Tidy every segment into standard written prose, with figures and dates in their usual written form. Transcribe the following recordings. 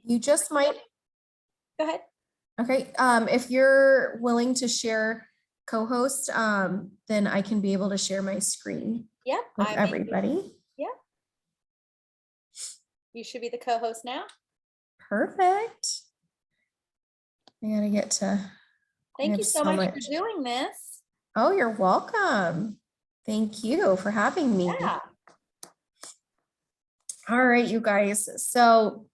You just might. Go ahead. Okay. If you're willing to share co-host, then I can be able to share my screen. Yeah. With everybody. Yeah. You should be the co-host now. Perfect. I gotta get to. Thank you so much for doing this. Oh, you're welcome. Thank you for having me. Yeah. All right, you guys. So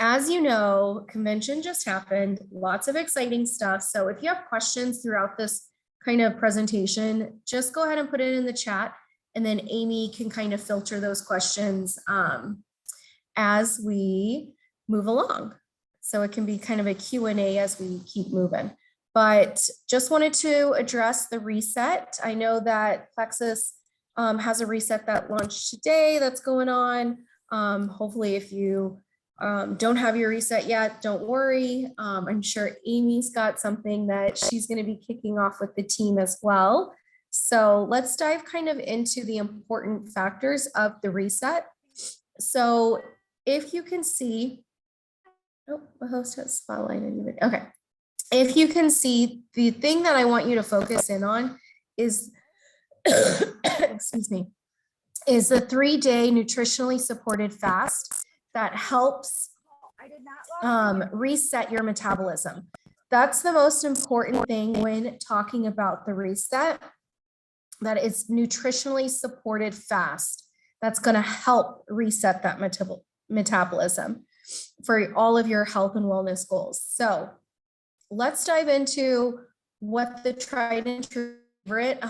as you know, convention just happened, lots of exciting stuff. So if you have questions throughout this kind of presentation, just go ahead and put it in the chat, and then Amy can kind of filter those questions as we move along. So it can be kind of a Q&A as we keep moving. But just wanted to address the reset. I know that Plexus has a reset that launched today that's going on. Hopefully if you don't have your reset yet, don't worry. I'm sure Amy's got something that she's going to be kicking off with the team as well. So let's dive kind of into the important factors of the reset. So if you can see, oh, the host has spotlighted. Okay. If you can see, the thing that I want you to focus in on is, excuse me, is the 3-day nutritionally supported fast that helps reset your metabolism. That's the most important thing when talking about the reset, that it's nutritionally supported fast. That's going to help reset that metabolism for all of your health and wellness goals. So let's dive into what the tried and true favorite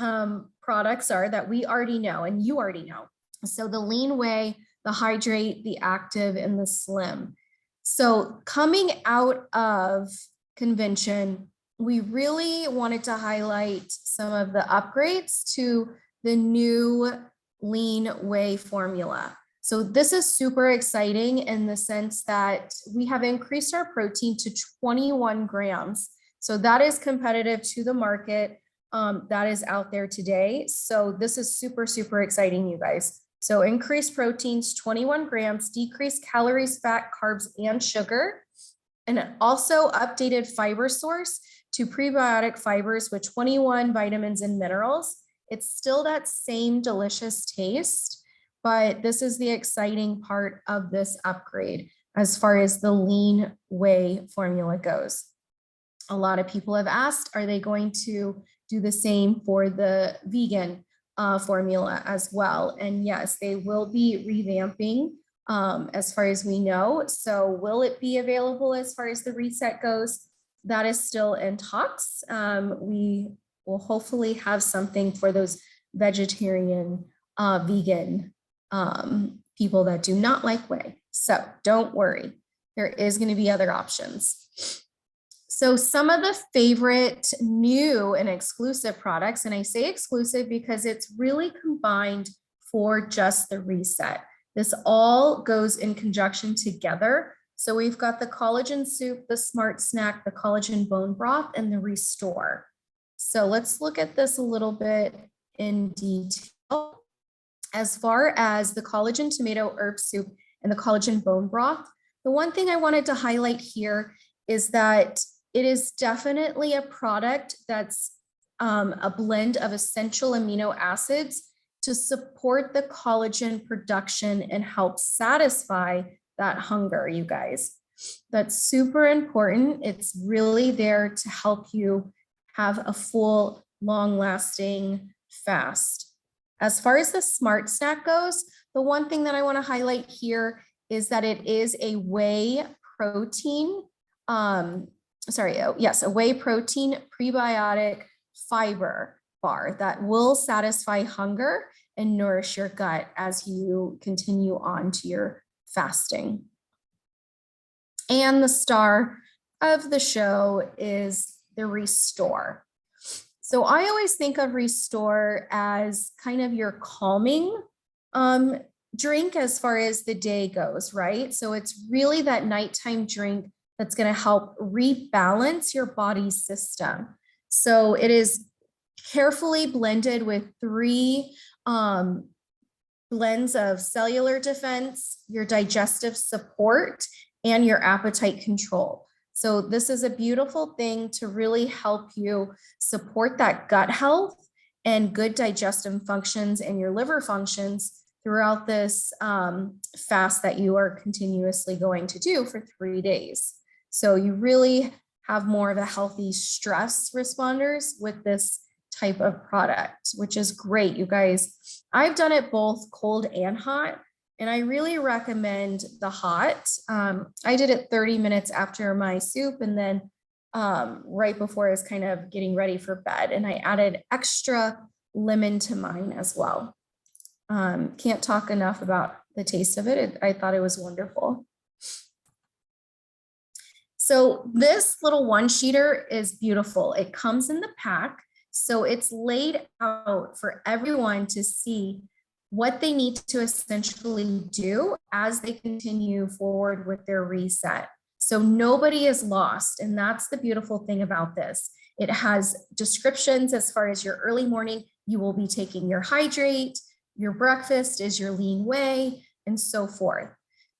products are that we already know and you already know. So the Lean Whey, the Hydrate, the Active, and the Slim. So coming out of convention, we really wanted to highlight some of the upgrades to the new Lean Whey formula. So this is super exciting in the sense that we have increased our protein to 21 grams. So that is competitive to the market that is out there today. So this is super, super exciting, you guys. So increased proteins, 21 grams, decreased calories, fat, carbs, and sugar. And also updated fiber source to prebiotic fibers with 21 vitamins and minerals. It's still that same delicious taste, but this is the exciting part of this upgrade as far as the Lean Whey formula goes. A lot of people have asked, are they going to do the same for the vegan formula as well? And yes, they will be revamping as far as we know. So will it be available as far as the reset goes? That is still in talks. We will hopefully have something for those vegetarian, vegan people that do not like whey. So don't worry, there is going to be other options. So some of the favorite new and exclusive products, and I say exclusive because it's really combined for just the reset. This all goes in conjunction together. So we've got the collagen soup, the smart snack, the collagen bone broth, and the restore. So let's look at this a little bit in detail. As far as the collagen tomato herb soup and the collagen bone broth, the one thing I wanted to highlight here is that it is definitely a product that's a blend of essential amino acids to support the collagen production and help satisfy that hunger, you guys. That's super important. It's really there to help you have a full, long-lasting fast. As far as the smart snack goes, the one thing that I want to highlight here is that it is a whey protein, a whey protein prebiotic fiber bar that will satisfy hunger and nourish your gut as you continue on to your fasting. And the star of the show is the Restore. So I always think of Restore as kind of your calming drink as far as the day goes, right? So it's really that nighttime drink that's going to help rebalance your body's system. So it is carefully blended with 3 blends of cellular defense, your digestive support, and your appetite control. So this is a beautiful thing to really help you support that gut health and good digestive functions and your liver functions throughout this fast that you are continuously going to do for 3 days. So you really have more of a healthy stress responders with this type of product, which is great, you guys. I've done it both cold and hot, and I really recommend the hot. I did it 30 minutes after my soup, and then right before I was kind of getting ready for bed, and I added extra lemon to mine as well. Can't talk enough about the taste of it. I thought it was wonderful. So this little one-sheeter is beautiful. It comes in the pack. So it's laid out for everyone to see what they need to essentially do as they continue forward with their reset. So nobody is lost. And that's the beautiful thing about this. It has descriptions as far as your early morning, you will be taking your hydrate, your breakfast is your lean whey, and so forth.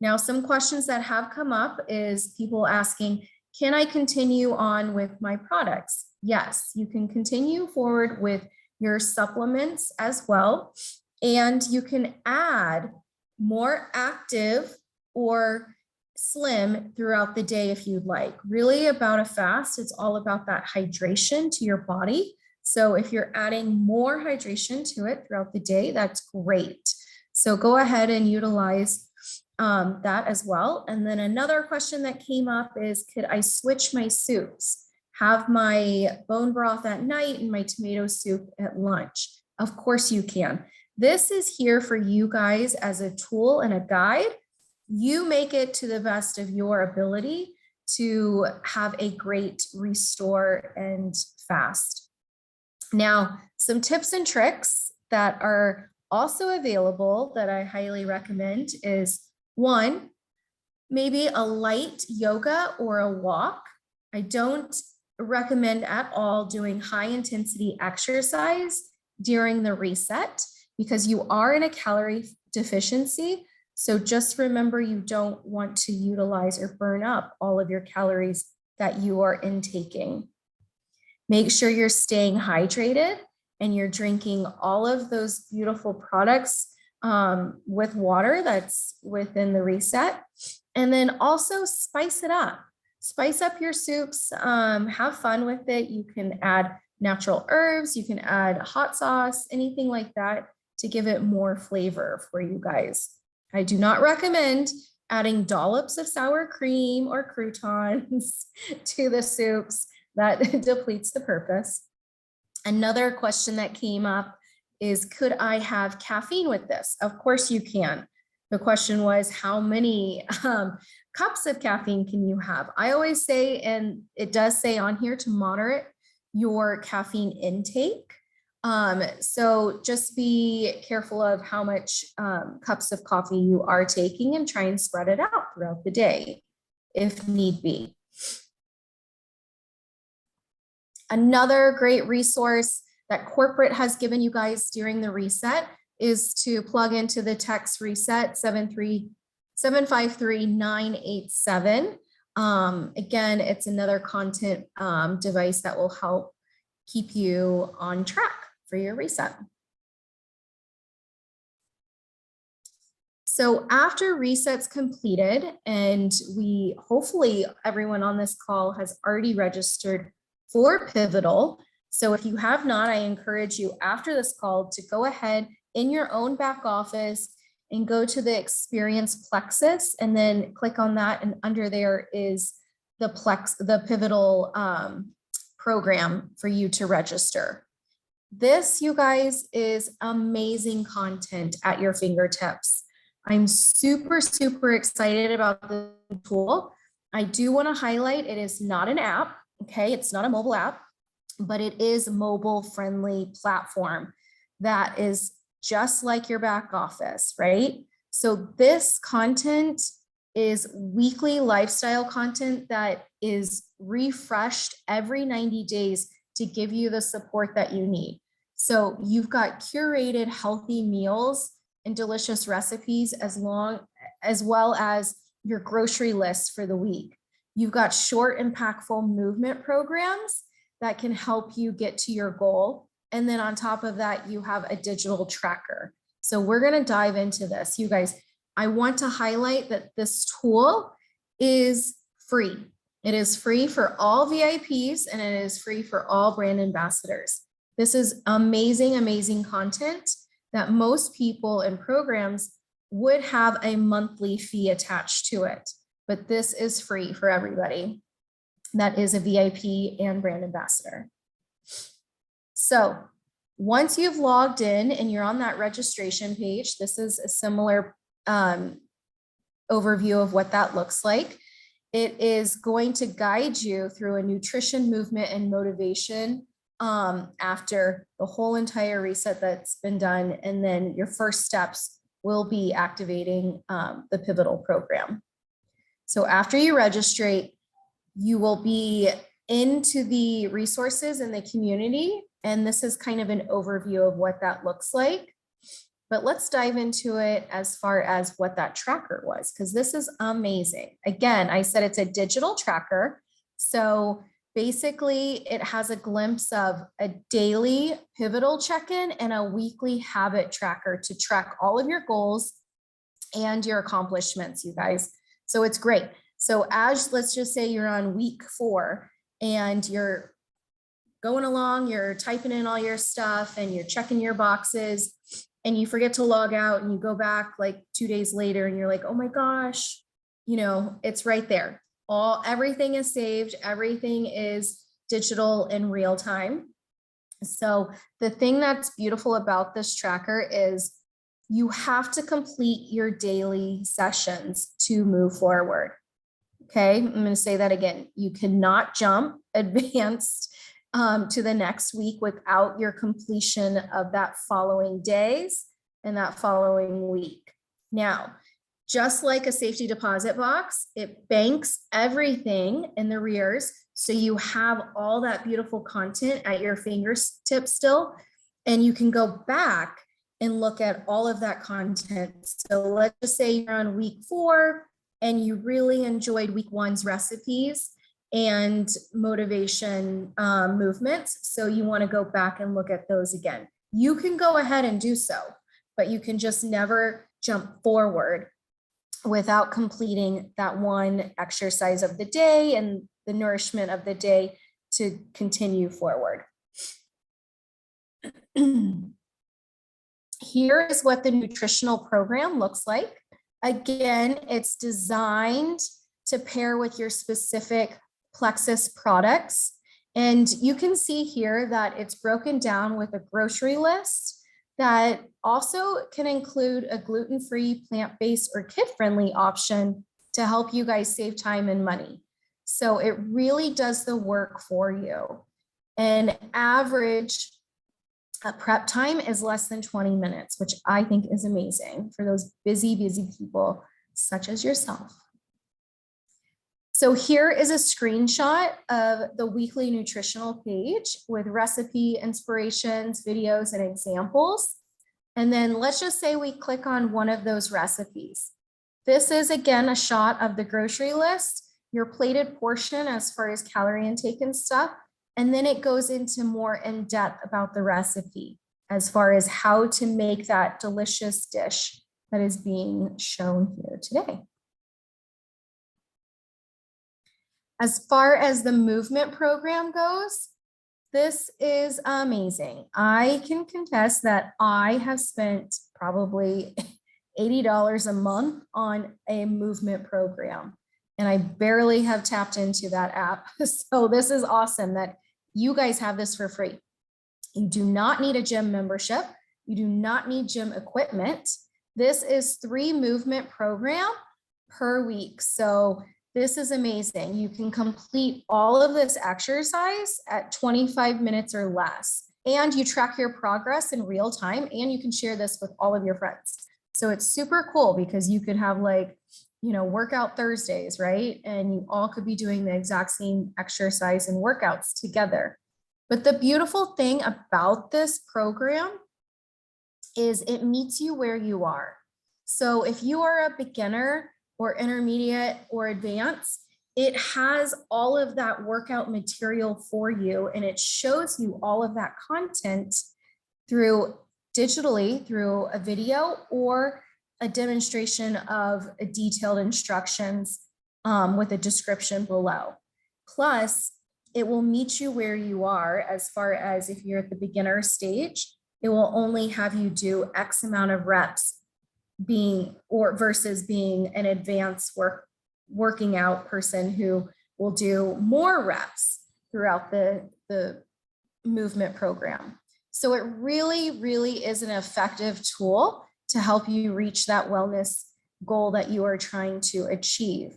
Now, some questions that have come up is people asking, can I continue on with my products? Yes, you can continue forward with your supplements as well. And you can add more active or slim throughout the day if you'd like. Really about a fast, it's all about that hydration to your body. So if you're adding more hydration to it throughout the day, that's great. So go ahead and utilize that as well. And then another question that came up is, could I switch my soups? Have my bone broth at night and my tomato soup at lunch? Of course you can. This is here for you guys as a tool and a guide. You make it to the best of your ability to have a great restore and fast. Now, some tips and tricks that are also available that I highly recommend is, one, maybe a light yoga or a walk. I don't recommend at all doing high intensity exercise during the reset because you are in a calorie deficiency. So just remember, you don't want to utilize or burn up all of your calories that you are intaking. Make sure you're staying hydrated and you're drinking all of those beautiful products with water that's within the reset. And then also spice it up. Spice up your soups, have fun with it. You can add natural herbs, you can add hot sauce, anything like that to give it more flavor for you guys. I do not recommend adding dollops of sour cream or croutons to the soups. That depletes the purpose. Another question that came up is, could I have caffeine with this? Of course you can. The question was, how many cups of caffeine can you have? I always say, and it does say on here, to moderate your caffeine intake. So just be careful of how much cups of coffee you are taking and try and spread it out throughout the day if need be. Another great resource that corporate has given you guys during the reset is to plug into the text reset 753-987. Again, it's another content device that will help keep you on track for your reset. So after reset's completed, and hopefully everyone on this call has already registered for Pivotal. So if you have not, I encourage you after this call to go ahead in your own back office and go to the Experience Plexus and then click on that. And under there is the Pivotal program for you to register. This, you guys, is amazing content at your fingertips. I'm super, super excited about the tool. I do want to highlight, it is not an app. Okay, it's not a mobile app, but it is a mobile-friendly platform that is just like your back office, right? So this content is weekly lifestyle content that is refreshed every 90 days to give you the support that you need. So you've got curated healthy meals and delicious recipes as well as your grocery list for the week. You've got short, impactful movement programs that can help you get to your goal. And then on top of that, you have a digital tracker. So we're going to dive into this. You guys, I want to highlight that this tool is free. It is free for all VIPs and it is free for all brand ambassadors. This is amazing, amazing content that most people and programs would have a monthly fee attached to it, but this is free for everybody that is a VIP and brand ambassador. So once you've logged in and you're on that registration page, this is a similar overview of what that looks like. It is going to guide you through a nutrition, movement, and motivation after the whole entire reset that's been done. And then your first steps will be activating the pivotal program. So after you registrate, you will be into the resources in the community. And this is kind of an overview of what that looks like. But let's dive into it as far as what that tracker was, because this is amazing. Again, I said it's a digital tracker. So basically, it has a glimpse of a daily pivotal check-in and a weekly habit tracker to track all of your goals and your accomplishments, you guys. So it's great. So as let's just say you're on week 4 and you're going along, you're typing in all your stuff and you're checking your boxes and you forget to log out and you go back like 2 days later and you're like, oh my gosh, you know, it's right there. Everything is saved. Everything is digital in real time. So the thing that's beautiful about this tracker is you have to complete your daily sessions to move forward. Okay, I'm going to say that again. You cannot jump advanced to the next week without your completion of that following days and that following week. Now, just like a safety deposit box, it banks everything in the rears. So you have all that beautiful content at your fingertips still, and you can go back and look at all of that content. So let's just say you're on week 4 and you really enjoyed week 1's recipes and motivation movements. So you want to go back and look at those again. You can go ahead and do so, but you can just never jump forward without completing that one exercise of the day and the nourishment of the day to continue forward. Here is what the nutritional program looks like. Again, it's designed to pair with your specific Plexus products. And you can see here that it's broken down with a grocery list that also can include a gluten-free, plant-based, or kid-friendly option to help you guys save time and money. So it really does the work for you. And average prep time is less than 20 minutes, which I think is amazing for those busy, busy people such as yourself. So here is a screenshot of the weekly nutritional page with recipe, inspirations, videos, and examples. And then let's just say we click on one of those recipes. This is, again, a shot of the grocery list, your plated portion as far as calorie intake and stuff. And then it goes into more in depth about the recipe as far as how to make that delicious dish that is being shown here today. As far as the movement program goes, this is amazing. I can contest that I have spent probably $80 a month on a movement program, and I barely have tapped into that app. So this is awesome that you guys have this for free. You do not need a gym membership. You do not need gym equipment. This is 3 movement program per week. So this is amazing. You can complete all of this exercise at 25 minutes or less. And you track your progress in real time, and you can share this with all of your friends. So it's super cool because you could have like, you know, workout Thursdays, right? And you all could be doing the exact same exercise and workouts together. But the beautiful thing about this program is it meets you where you are. So if you are a beginner or intermediate or advanced, it has all of that workout material for you, and it shows you all of that content digitally through a video or a demonstration of detailed instructions with a description below. Plus, it will meet you where you are. As far as if you're at the beginner stage, it will only have you do X amount of reps versus being an advanced working out person who will do more reps throughout the movement program. So it really, really is an effective tool to help you reach that wellness goal that you are trying to achieve.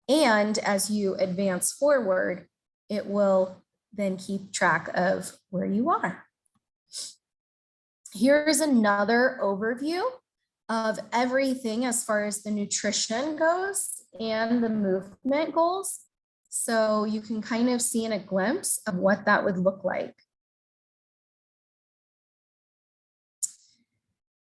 And as you advance forward, it will then keep track of where you are. Here's another overview of everything as far as the nutrition goes and the movement goals. So you can kind of see in a glimpse of what that would look like.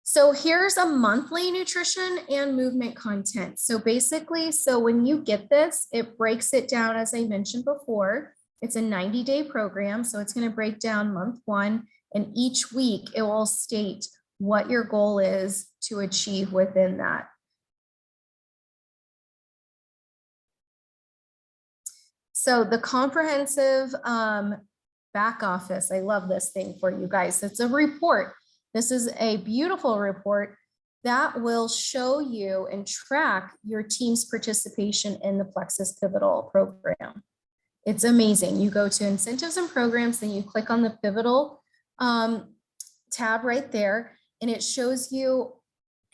So here's a monthly nutrition and movement content. So basically, when you get this, it breaks it down, as I mentioned before. It's a 90-day program, so it's going to break down month 1, and each week it will state what your goal is to achieve within that. So the comprehensive back office, I love this thing for you guys. It's a report. This is a beautiful report that will show you and track your team's participation in the Plexus Pivotal program. It's amazing. You go to incentives and programs, then you click on the Pivotal tab right there, and it shows you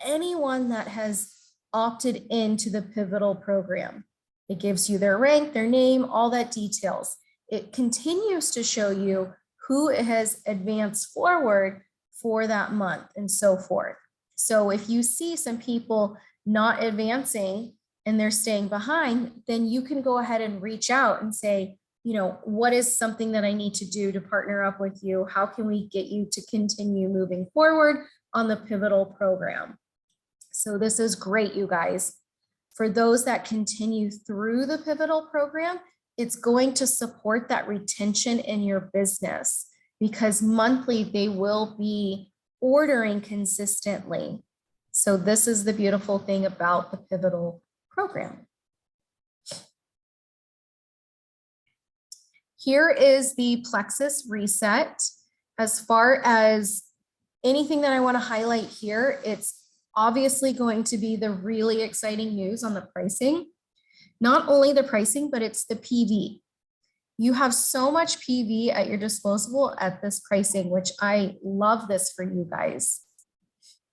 anyone that has opted into the Pivotal program. It gives you their rank, their name, all that details. It continues to show you who has advanced forward for that month and so forth. So if you see some people not advancing and they're staying behind, then you can go ahead and reach out and say, what is something that I need to do to partner up with you? How can we get you to continue moving forward on the Pivotal program? So this is great, you guys. For those that continue through the Pivotal program, it's going to support that retention in your business, because monthly they will be ordering consistently. So this is the beautiful thing about the Pivotal program. Here is the Plexus reset. As far as anything that I want to highlight here, it's obviously going to be the really exciting news on the pricing. Not only the pricing, but it's the PV. You have so much PV at your disposal at this pricing, which I love this for you guys.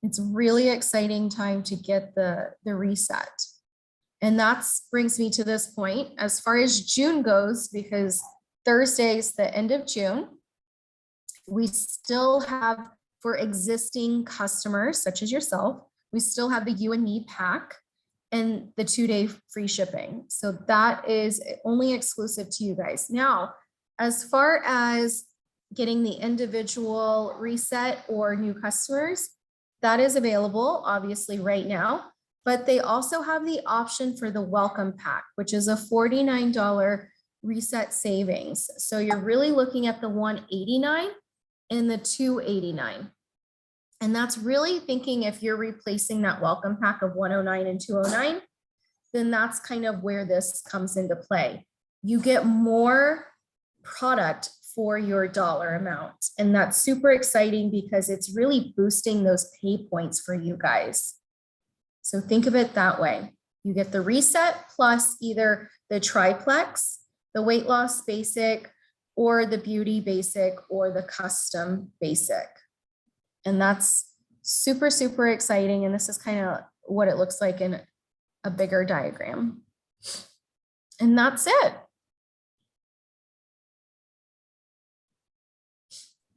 It's really exciting time to get the reset. And that brings me to this point. As far as June goes, because Thursday is the end of June, we still have, for existing customers such as yourself, we still have the You and Me pack and the 2-day free shipping. So that is only exclusive to you guys. Now, as far as getting the individual reset or new customers, that is available obviously right now, but they also have the option for the welcome pack, which is a $49 reset savings. So you're really looking at the $189 and the $289. And that's really thinking if you're replacing that welcome pack of $109 and $209, then that's kind of where this comes into play. You get more product for your dollar amount. And that's super exciting because it's really boosting those pay points for you guys. So think of it that way. You get the reset plus either the triplex, the weight loss basic, or the beauty basic, or the custom basic. And that's super, super exciting. And this is kind of what it looks like in a bigger diagram. And that's it.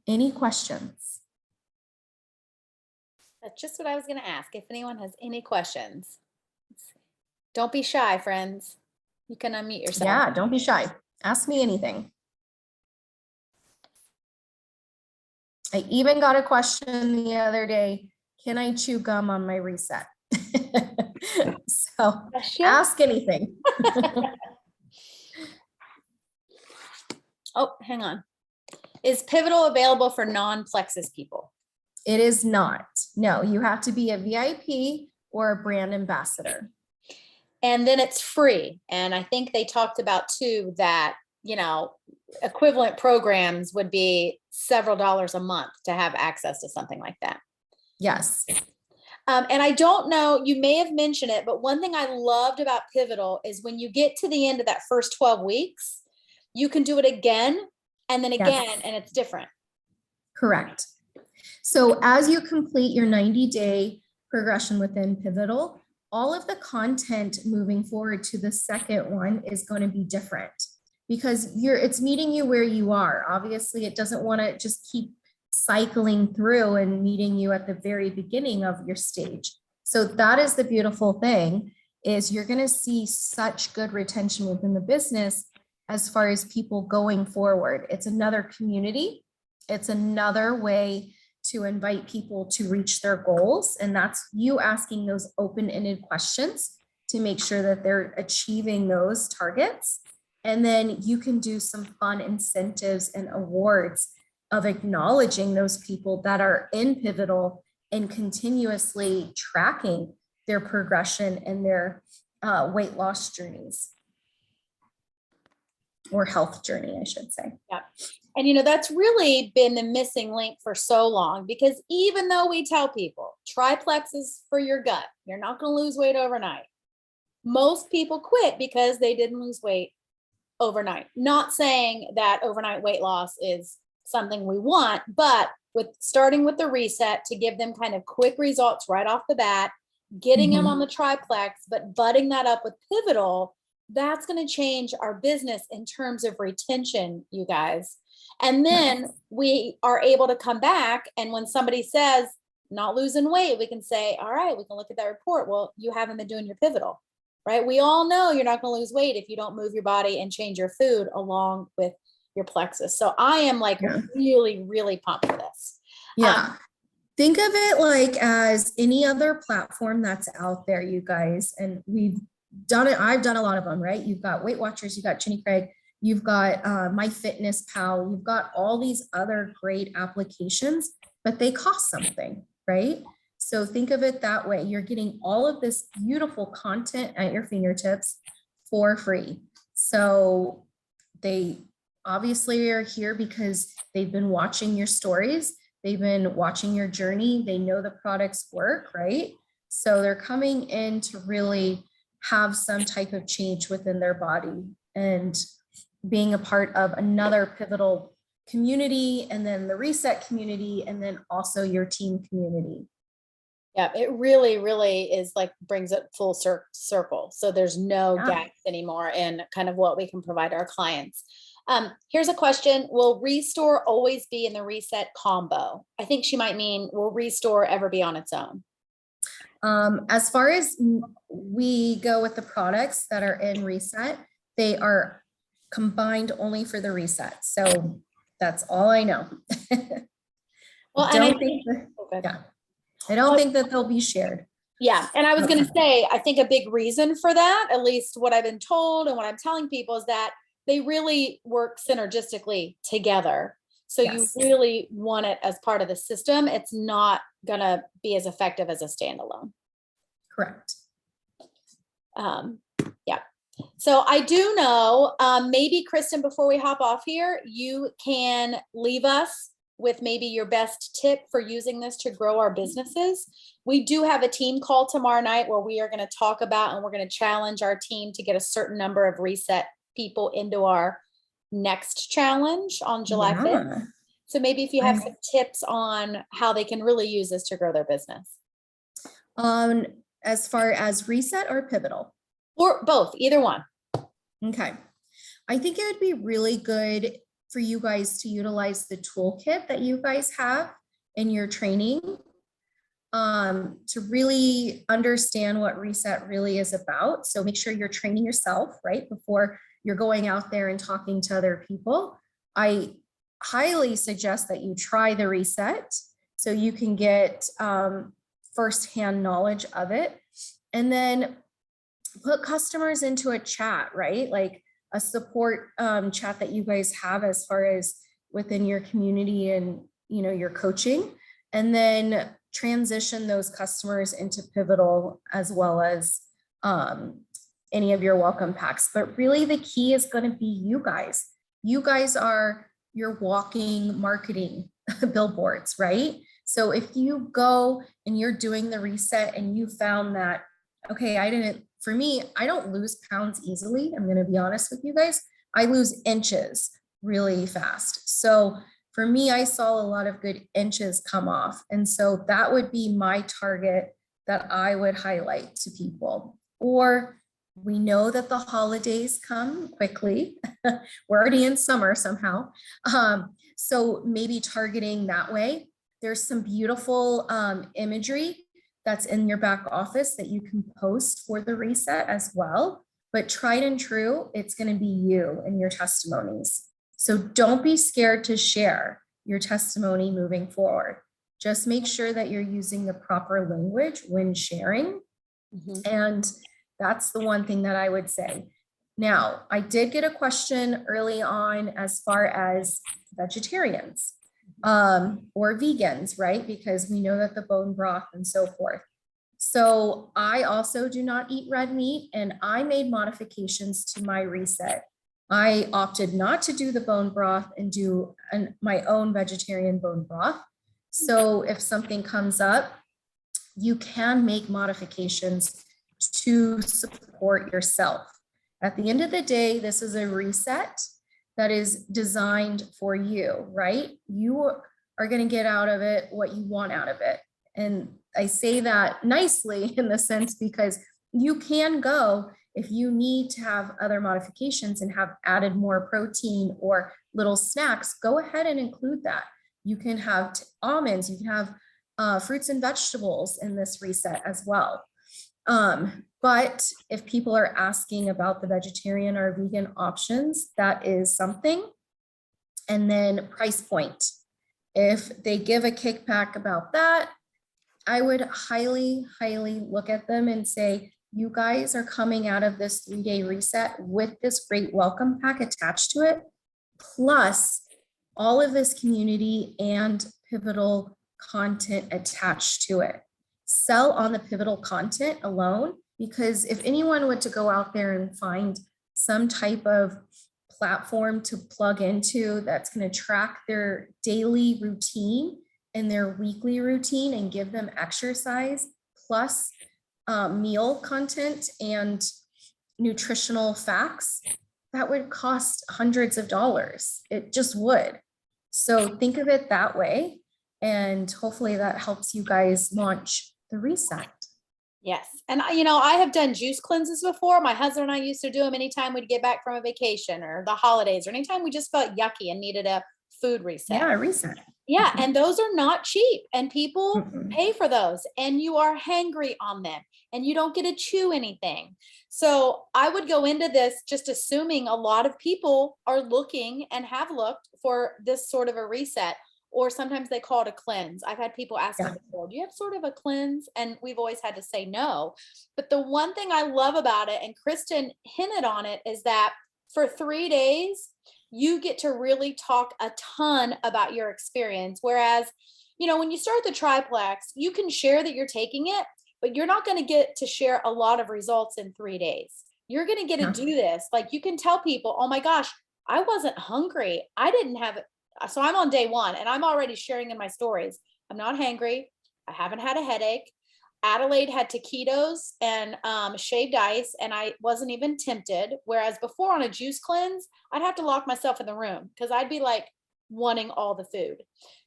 Any questions? That's just what I was going to ask. If anyone has any questions, don't be shy, friends. You can unmute yourself. Yeah, don't be shy. Ask me anything. I even got a question the other day. Can I chew gum on my reset? So ask anything. Oh, hang on. Is Pivotal available for non-Plexus people? It is not. No, you have to be a VIP or a brand ambassador. And then it's free. And I think they talked about too that, you know, equivalent programs would be several dollars a month to have access to something like that. Yes. And I don't know, you may have mentioned it, but one thing I loved about Pivotal is when you get to the end of that first 12 weeks, you can do it again and then again, Yes. and it's different. Correct. So as you complete your 90-day progression within Pivotal, all of the content moving forward to the second one is going to be different because it's meeting you where you are. Obviously, it doesn't want to just keep cycling through and meeting you at the very beginning of your stage. So that is the beautiful thing, is you're going to see such good retention within the business as far as people going forward. It's another community. It's another way to invite people to reach their goals. And that's you asking those open-ended questions to make sure that they're achieving those targets. And then you can do some fun incentives and awards of acknowledging those people that are in Pivotal and continuously tracking their progression and their weight loss journeys. Or health journey, I should say. Yeah. And, you know, that's really been the missing link for so long, because even though we tell people try Plexus for your gut, you're not going to lose weight overnight. Most people quit because they didn't lose weight overnight. Not saying that overnight weight loss is something we want, but with starting with the reset to give them kind of quick results right off the bat, getting them on the triplex, but butting that up with Pivotal, that's going to change our business in terms of retention, you guys. And then we are able to come back. And when somebody says not losing weight, we can say, all right, we can look at that report. Well, you haven't been doing your Pivotal, right? We all know you're not going to lose weight if you don't move your body and change your food along with your Plexus. So I am like really, really pumped for this. Yeah. Think of it like as any other platform that's out there, you guys. And we've done it. I've done a lot of them, right? You've got Weight Watchers, you've got Chinny Craig, you've got MyFitnessPal, you've got all these other great applications, but they cost something, right? So think of it that way. You're getting all of this beautiful content at your fingertips for free. So they obviously are here because they've been watching your stories. They've been watching your journey. They know the products work, right? So they're coming in to really have some type of change within their body and being a part of another Pivotal community, and then the reset community, and then also your team community. Yeah, it really, really is like brings it full circle. So there's no gaps anymore in kind of what we can provide our clients. Here's a question. Will Restore always be in the reset combo? I think she might mean, will Restore ever be on its own? As far as we go with the products that are in reset, they are combined only for the reset. So that's all I know. Well, I don't think that they'll be shared. Yeah. And I was going to say, I think a big reason for that, at least what I've been told and what I'm telling people, is that they really work synergistically together. So you really want it as part of the system. It's not going to be as effective as a standalone. Correct. Yeah. So I do know, maybe Kristin, before we hop off here, you can leave us with maybe your best tip for using this to grow our businesses. We do have a team call tomorrow night where we are going to talk about, and we're going to challenge our team to get a certain number of reset people into our next challenge on July 5th. So maybe if you have some tips on how they can really use this to grow their business. As far as reset or Pivotal? Or both, either one. Okay. I think it would be really good for you guys to utilize the toolkit that you guys have in your training to really understand what reset really is about. So make sure you're training yourself, right, before you're going out there and talking to other people. I highly suggest that you try the reset so you can get firsthand knowledge of it. And then put customers into a chat, right? Like a support chat that you guys have as far as within your community and, you know, your coaching, and then transition those customers into Pivotal as well as any of your welcome packs. But really the key is going to be you guys. You guys are your walking marketing billboards, right? So if you go and you're doing the reset and you found that, okay, for me, I don't lose pounds easily. I'm going to be honest with you guys. I lose inches really fast. So for me, I saw a lot of good inches come off. And so that would be my target that I would highlight to people. Or we know that the holidays come quickly. We're already in summer somehow. So maybe targeting that way. There's some beautiful imagery that's in your back office that you can post for the reset as well. But tried and true, it's going to be you and your testimonies. So don't be scared to share your testimony moving forward. Just make sure that you're using the proper language when sharing. And that's the one thing that I would say. Now, I did get a question early on as far as vegetarians or vegans, right? Because we know that the bone broth and so forth. So I also do not eat red meat, and I made modifications to my reset. I opted not to do the bone broth and do my own vegetarian bone broth. So if something comes up, you can make modifications to support yourself. At the end of the day, this is a reset that is designed for you, right? You are going to get out of it what you want out of it. And I say that nicely in the sense because you can go if you need to have other modifications and have added more protein or little snacks, go ahead and include that. You can have almonds, you can have fruits and vegetables in this reset as well. But if people are asking about the vegetarian or vegan options, that is something. And then price point. If they give a kickback about that, I would highly, highly look at them and say, you guys are coming out of this 3-day reset with this great welcome pack attached to it, plus all of this community and Pivotal content attached to it. Sell on the Pivotal content alone, because if anyone were to go out there and find some type of platform to plug into that's going to track their daily routine and their weekly routine and give them exercise plus meal content and nutritional facts, that would cost hundreds of dollars. It just would. So think of it that way. And hopefully that helps you guys launch the reset. Yes. And I have done juice cleanses before. My husband and I used to do them anytime we'd get back from a vacation or the holidays or anytime we just felt yucky and needed a food reset. Yeah, a reset. Yeah. And those are not cheap, and people pay for those, and you are hangry on them and you don't get to chew anything. So I would go into this just assuming a lot of people are looking and have looked for this sort of a reset, or sometimes they call it a cleanse. I've had people ask me before, do you have sort of a cleanse? And we've always had to say no. But the one thing I love about it, and Kristin hinted on it, is that for 3 days, you get to really talk a ton about your experience. Whereas, when you start the triplex, you can share that you're taking it, but you're not going to get to share a lot of results in 3 days. You're going to get to do this. Like, you can tell people, oh my gosh, I wasn't hungry. I didn't have it. So I'm on day 1 and I'm already sharing in my stories. I'm not hangry. I haven't had a headache. Adelaide had taquitos and shaved ice, and I wasn't even tempted. Whereas before on a juice cleanse, I'd have to lock myself in the room because I'd be like wanting all the food.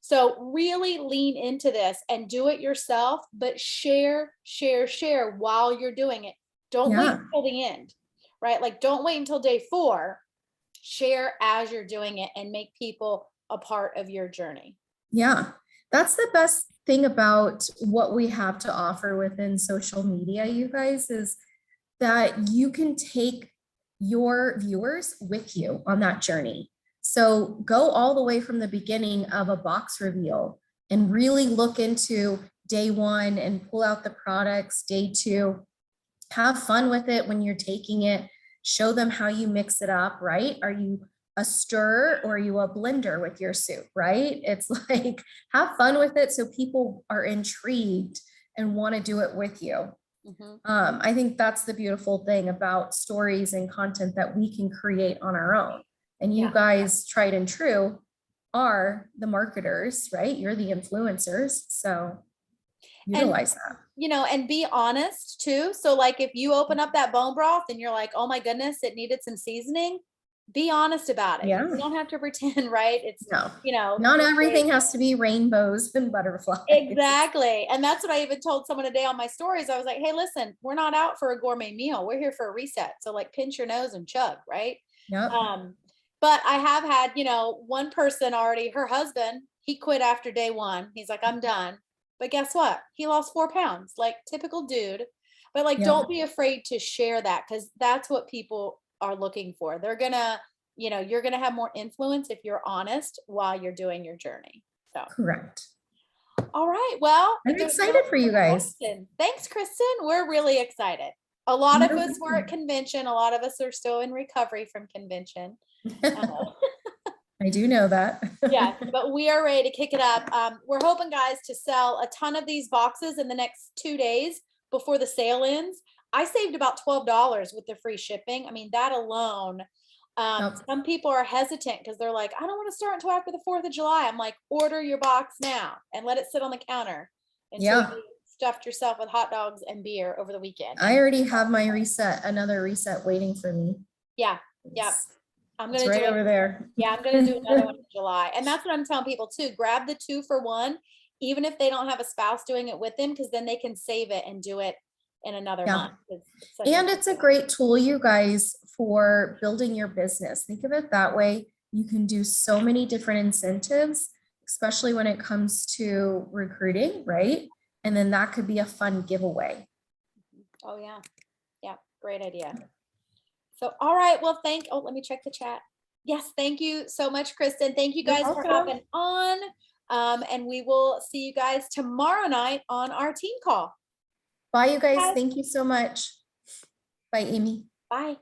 So really lean into this and do it yourself, but share while you're doing it. Don't wait until the end, right? Like, don't wait until day 4. Share as you're doing it and make people a part of your journey. Yeah, that's the best thing about what we have to offer within social media, you guys, is that you can take your viewers with you on that journey. So go all the way from the beginning of a box reveal and really look into day 1 and pull out the products, day 2, have fun with it when you're taking it. Show them how you mix it up, right? Are you a stirrer or are you a blender with your soup, right? It's like, have fun with it so people are intrigued and want to do it with you. I think that's the beautiful thing about stories and content that we can create on our own. And you guys, tried and true, are the marketers, right? You're the influencers. So utilize that. You know, and be honest too. So like if you open up that bone broth and you're like, oh my goodness, it needed some seasoning, be honest about it. Yeah. You don't have to pretend, right? It's, No, you know, not everything has to be rainbows and butterflies. Exactly. And that's what I even told someone today on my stories. I was like, hey, listen, we're not out for a gourmet meal. We're here for a reset. So like pinch your nose and chug, right? Yep. But I have had, you know, one person already, her husband, he quit after day one. He's like, I'm done. But guess what? He lost 4 pounds, like typical dude. But like, don't be afraid to share that, because that's what people are looking for. They're gonna, you know, you're gonna have more influence if you're honest while you're doing your journey. So correct. All right. Well, I'm excited for you guys. Thanks, Kristin. We're really excited. A lot of us were at convention. A lot of us are still in recovery from convention. I do know that. Yeah, but we are ready to kick it up. We're hoping, guys, to sell a ton of these boxes in the next 2 days before the sale ends. I saved about $12 with the free shipping. I mean, that alone. Some people are hesitant because they're like, I don't want to start until after the 4th of July. I'm like, order your box now and let it sit on the counter until you stuffed yourself with hot dogs and beer over the weekend. I already have my reset, another reset waiting for me. Yeah. Yeah. I'm going to do it over there. Yeah, I'm going to do another one in July. And that's what I'm telling people too. Grab the 2 for 1, even if they don't have a spouse doing it with them, because then they can save it and do it in another month. And it's a great tool, you guys, for building your business. Think of it that way. You can do so many different incentives, especially when it comes to recruiting, right? And then that could be a fun giveaway. Oh yeah. Yeah. Great idea. So, all right. Well, let me check the chat. Yes. Thank you so much, Kristin. Thank you guys for hopping on. And we will see you guys tomorrow night on our team call. Bye, you guys. Thank you so much. Bye, Amy. Bye.